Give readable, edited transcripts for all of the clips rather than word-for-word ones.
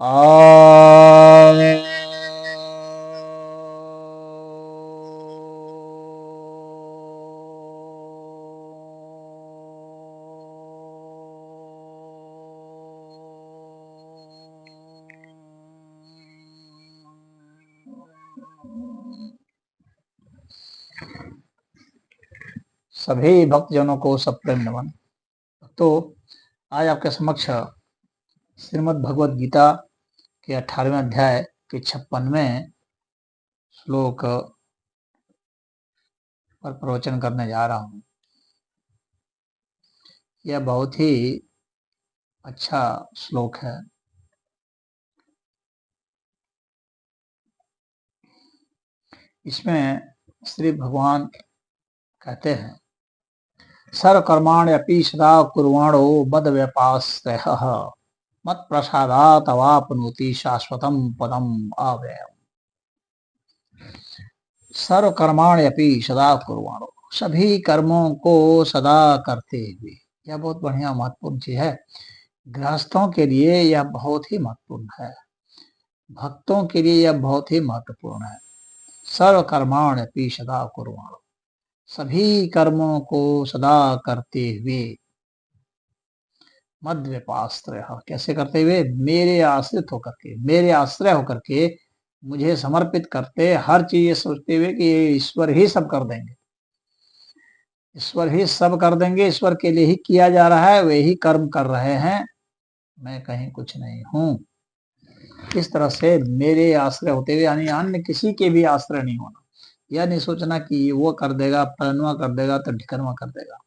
आ सभी भक्तजनों को सप्रेम नमन। तो आज आपके समक्ष श्रीमद् भगवद गीता के 18वें अध्याय के 56वें श्लोक पर प्रवचन करने जा रहा हूँ। यह बहुत ही अच्छा श्लोक है। इसमें श्री भगवान कहते हैं, सर्वकर्माण्यपि सदा कुर्वाणो मद व्यपाश्रयः मत प्रसादात् अवाप्नोति शाश्वतम पदम अव्ययम्। सर्वकर्माण्यपि सदा कुर्वाणो, सभी कर्मों को सदा करते हुए। यह बहुत बढ़िया महत्वपूर्ण चीज है। गृहस्थों के लिए यह बहुत ही महत्वपूर्ण है, भक्तों के लिए यह बहुत ही महत्वपूर्ण है। सर्वकर्माण्यपि सदा कुर्वाणो, सभी कर्मों को सदा करते हुए। मद व्यपाश्रय, कैसे करते हुए? मेरे आश्रित होकर के, मेरे आश्रय होकर के, मुझे समर्पित करते, हर चीज ये सोचते हुए कि ये ईश्वर ही सब कर देंगे, ईश्वर ही सब कर देंगे, ईश्वर के लिए ही किया जा रहा है, वे ही कर्म कर रहे हैं, मैं कहीं कुछ नहीं हूँ। इस तरह से मेरे आश्रय होते हुए, यानी अन्य किसी के भी आश्रय नहीं होना। यह नहीं सोचना कि वो कर देगा, फलनवा कर देगा तो ढिकनवा कर देगा,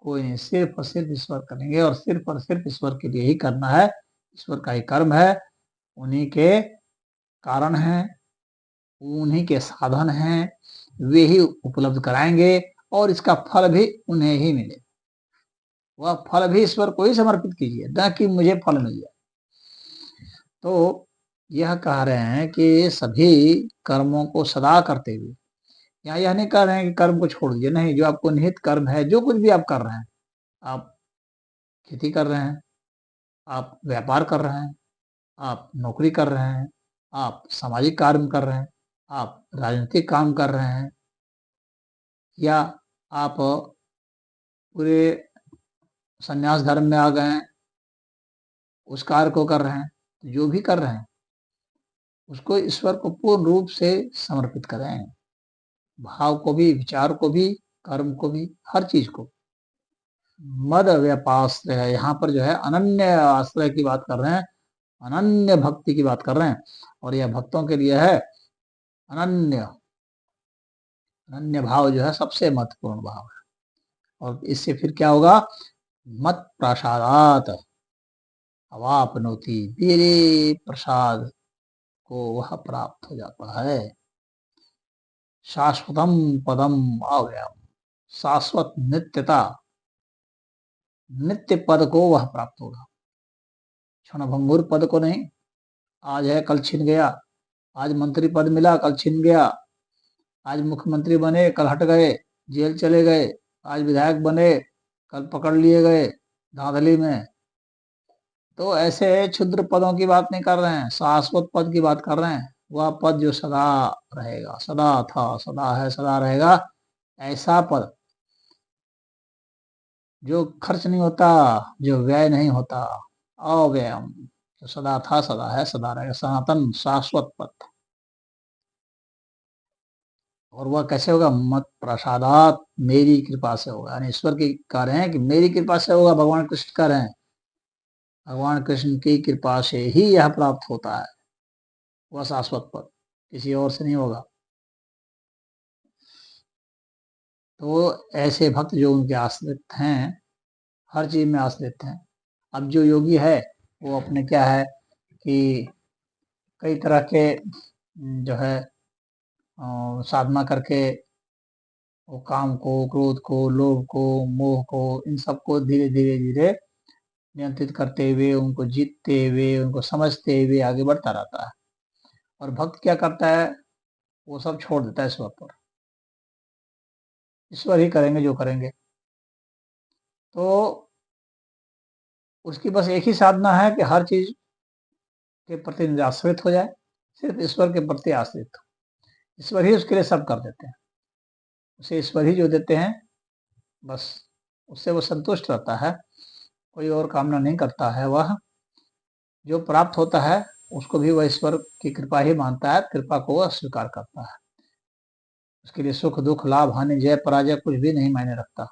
कोई नहीं, सिर्फ और सिर्फ ईश्वर करेंगे और सिर्फ और सिर्फ ईश्वर के लिए ही करना है। ईश्वर का ही कर्म है, उन्हीं के कारण है, उन्हीं के साधन हैं, वे ही उपलब्ध कराएंगे और इसका फल भी उन्हें ही मिले। वह फल भी ईश्वर को ही समर्पित कीजिए, न कि मुझे फल मिल जाए। तो यह कह रहे हैं कि सभी कर्मों को सदा करते हुए, यहाँ यह नहीं कह रहे हैं कि कर्म को छोड़ दीजिए, नहीं, जो आपको निहित कर्म है, जो कुछ भी आप कर रहे हैं, आप खेती कर रहे हैं, आप व्यापार कर रहे हैं, आप नौकरी कर रहे हैं, आप सामाजिक कार्य कर रहे हैं, आप राजनीतिक काम कर रहे हैं, या आप पूरे संन्यास धर्म में आ गए हैं, उस कार्य को कर रहे हैं, जो भी कर रहे हैं उसको ईश्वर को पूर्ण रूप से समर्पित करें, भाव को भी, विचार को भी, कर्म को भी, हर चीज को। मद व्यपाश्रय है, यहाँ पर जो है अनन्य आश्रय की बात कर रहे हैं, अनन्य भक्ति की बात कर रहे हैं, और यह भक्तों के लिए है अनन्य। अनन्य भाव जो है सबसे महत्वपूर्ण भाव है। और इससे फिर क्या होगा? मत प्रसादात अवाप्नोति, मेरे प्रसाद को वह प्राप्त हो जाता है। शाश्वतम पदम अव्ययम, शाश्वत नित्यता, नित्य पद को वह प्राप्त होगा, क्षणभंगुर पद को नहीं। आज है कल छिन गया, आज मंत्री पद मिला कल छिन गया, आज मुख्यमंत्री बने कल हट गए, जेल चले गए, आज विधायक बने कल पकड़ लिए गए धांधली में। तो ऐसे क्षुद्र पदों की बात नहीं कर रहे हैं, शाश्वत पद की बात कर रहे हैं। वह पद जो सदा रहेगा, सदा था, सदा है, सदा रहेगा, ऐसा पद जो खर्च नहीं होता, जो व्यय नहीं होता, अव्ययम, जो सदा था, सदा है, सदा रहेगा, सनातन शाश्वत पद। और वह कैसे होगा? मत प्रसादात, मेरी कृपा से होगा, यानी ईश्वर की कह रहे हैं कि मेरी कृपा से होगा, भगवान कृष्ण कह रहे हैं, भगवान कृष्ण की कृपा से ही यह प्राप्त होता है, वह शाश्वत पद, किसी और से नहीं होगा। तो ऐसे भक्त जो उनके आश्रित हैं, हर चीज में आश्रित हैं। अब जो योगी है वो अपने क्या है कि कई तरह के जो है साधना करके वो काम को, क्रोध को, लोभ को, मोह को, इन सबको धीरे धीरे धीरे नियंत्रित करते हुए, उनको जीतते हुए, उनको समझते हुए आगे बढ़ता रहता है। और भक्त क्या करता है? वो सब छोड़ देता है ईश्वर पर, ईश्वर ही करेंगे जो करेंगे। तो उसकी बस एक ही साधना है कि हर चीज के प्रति निराश्रित हो जाए, सिर्फ ईश्वर के प्रति आश्रित हो। ईश्वर ही उसके लिए सब कर देते हैं, उसे ईश्वर ही जो देते हैं, बस उससे वो संतुष्ट रहता है, कोई और कामना नहीं करता है। वह जो प्राप्त होता है उसको भी वह ईश्वर की कृपा ही मानता है, कृपा को वह स्वीकार करता है। उसके लिए सुख दुख लाभ हानि जय पराजय कुछ भी नहीं मायने रखता।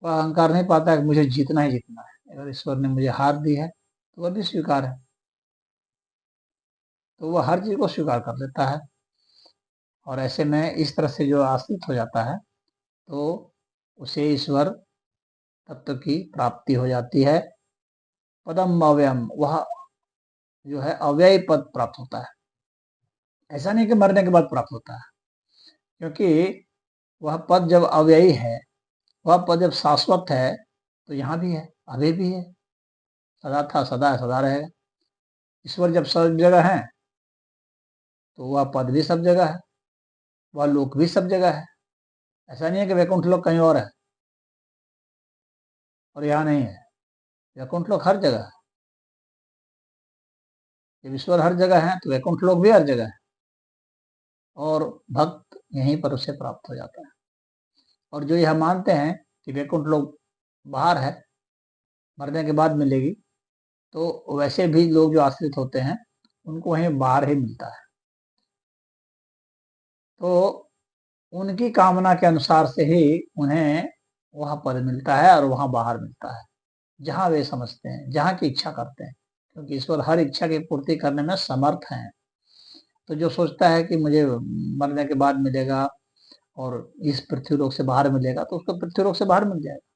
वह अहंकार नहीं पाता है कि मुझे जीतना ही जीतना है। अगर ईश्वर ने मुझे हार दी है तो वह भी स्वीकार है, तो वह हर चीज को स्वीकार कर लेता है। और ऐसे में इस तरह से जो आश्रित हो जाता है तो उसे ईश्वर तत्व की प्राप्ति हो जाती है। पदम अव्ययम, वह जो है अव्ययी पद प्राप्त होता है। ऐसा नहीं कि मरने के बाद प्राप्त होता है, क्योंकि वह पद जब अव्ययी है, वह पद जब शाश्वत है, तो यहाँ भी है, अभी भी है, सदा था सदा है सदा रहेगा। ईश्वर जब सब जगह है तो वह पद भी सब जगह है, वह लोक भी सब जगह है। ऐसा नहीं है कि वैकुंठ लोक कहीं और है और यहाँ नहीं है। वैकुंठ लोक हर जगह है। जब ईश्वर हर जगह है तो वैकुंठ लोक भी हर जगह है, और भक्त यहीं पर उसे प्राप्त हो जाता है। और जो यह मानते हैं कि वैकुंठ लोक बाहर है, मरने के बाद मिलेगी, तो वैसे भी लोग जो आश्रित होते हैं उनको वहीं बाहर ही मिलता है। तो उनकी कामना के अनुसार से ही उन्हें वहां पद मिलता है और वहां बाहर मिलता है, जहां वे समझते हैं, जहां की इच्छा करते हैं, क्योंकि ईश्वर हर इच्छा की पूर्ति करने में समर्थ हैं। तो जो सोचता है कि मुझे मरने के बाद मिलेगा और इस पृथ्वी लोक से बाहर मिलेगा, तो उसको पृथ्वी लोक से बाहर मिल जाएगा,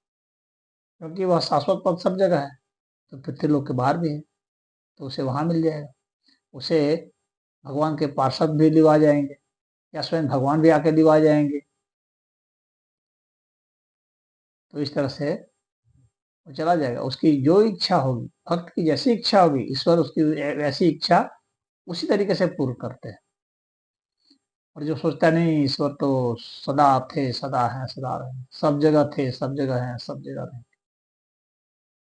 क्योंकि वह शाश्वत पद सब जगह है। तो पृथ्वी लोक के बाहर भी है तो उसे वहां मिल जाएगा। उसे भगवान के पार्षद भी लिवा जाएंगे, या स्वयं भगवान भी आके लिवा जाएंगे। तो इस तरह से वो चला जाएगा। उसकी जो इच्छा होगी, भक्त की जैसी इच्छा होगी, ईश्वर उसकी वैसी इच्छा उसी तरीके से पूर्ण करते हैं। और जो सोचता नहीं ईश्वर तो सदा थे सदा हैं सदा रहेंगे, सब जगह थे सब जगह हैं सब जगह रहेंगे,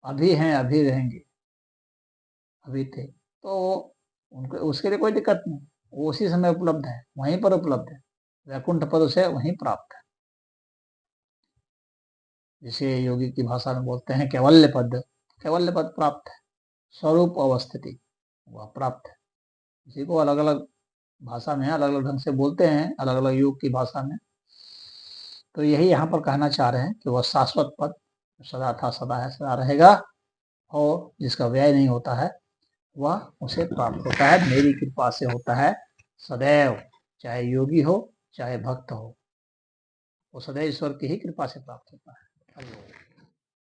अभी हैं अभी रहेंगे, अभी थे, तो उनको उसके लिए कोई दिक्कत नहीं, वो उसी समय उपलब्ध है, वहीं पर उपलब्ध है। वैकुंठ पद उसे वहीं प्राप्त है। जिसे योगी की भाषा में बोलते हैं कैवल्य पद, कैवल्य पद प्राप्त है, स्वरूप अवस्थिति वह प्राप्त है। इसी को अलग अलग भाषा में अलग अलग ढंग से बोलते हैं, अलग अलग योग की भाषा में। तो यही यहाँ पर कहना चाह रहे हैं कि वह शाश्वत पद सदा था सदा है सदा रहेगा, और जिसका व्यय नहीं होता है वह उसे प्राप्त होता है, मेरी कृपा से होता है सदैव। चाहे योगी हो चाहे भक्त हो, वो सदैव ईश्वर की ही कृपा से प्राप्त होता है।